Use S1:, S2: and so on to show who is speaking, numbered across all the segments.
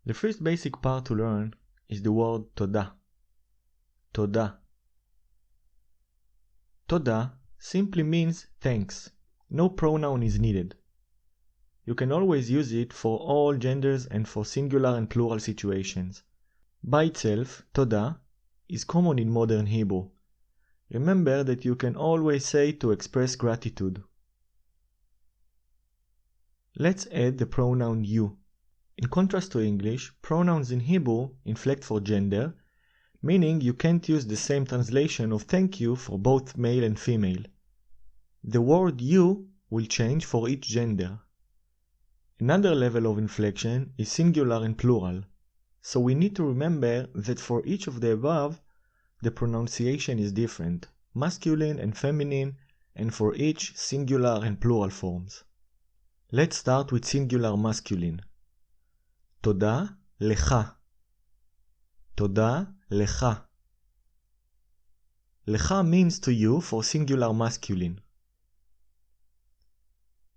S1: The first basic part to learn is the word toda. Toda. Toda simply means thanks. No pronoun is needed. You can always use it for all genders and for singular and plural situations. By itself, toda is common in modern Hebrew. Remember that you can always say to express gratitude. Let's add the pronoun you. In contrast to English, pronouns in Hebrew inflect for gender, meaning you can't use the same translation of thank you for both male and female. The word you will change for each gender. Another level of inflection is singular and plural, so we need to remember that for each of the above, the pronunciation is different, masculine and feminine, and for each singular and plural forms. Let's start with singular masculine. Toda lecha. Toda lecha. Lecha means to you for singular masculine.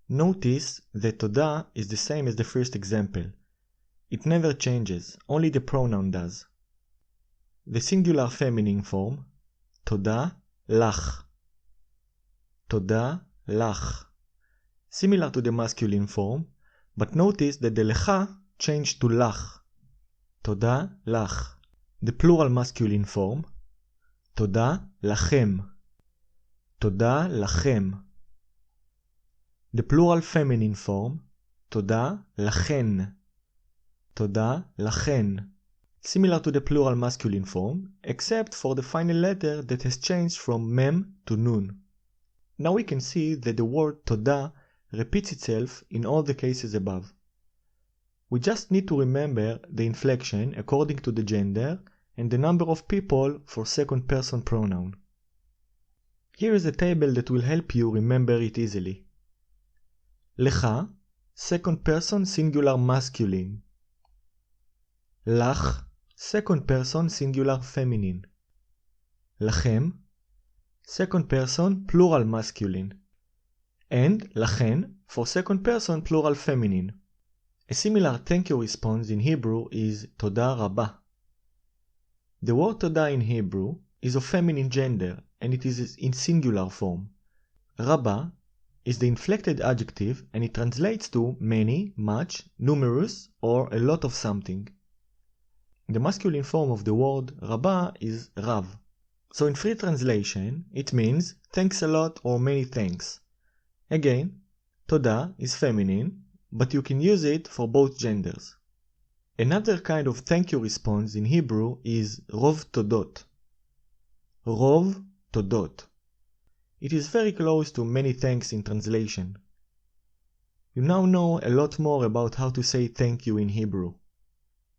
S1: Notice that toda is the same as the first example. It never changes, only the pronoun does. The singular feminine form, toda lach. Toda lach. Similar to the masculine form, but notice that the lecha changed to lach. Toda lach. The plural masculine form, toda lachem. Toda lachem. The plural feminine form, toda lachen. Toda lachen. Similar to the plural masculine form, except for the final letter that has changed from mem to nun. Now we can see that the word toda repeats itself in all the cases above. We just need to remember the inflection according to the gender and the number of people for second person pronoun. Here is a table that will help you remember it easily. Lecha, second person singular masculine. Lach, second person singular feminine. Lachem, second person plural masculine. And lachen for second person plural feminine. A similar thank you response in Hebrew is toda rabba. The word toda in Hebrew is of feminine gender and it is in singular form. Rabba is the inflected adjective and it translates to many, much, numerous, or a lot of something. The masculine form of the word rabba is rav. So in free translation, it means thanks a lot or many thanks. Again, toda is feminine, but you can use it for both genders. Another kind of thank you response in Hebrew is rov todot. Rov todot. It is very close to many thanks in translation. You now know a lot more about how to say thank you in Hebrew.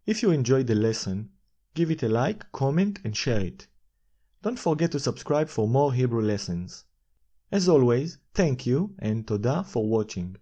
S1: If you enjoyed the lesson, give it a like, comment, and share it. Don't forget to subscribe for more Hebrew lessons. As always, thank you and toda for watching.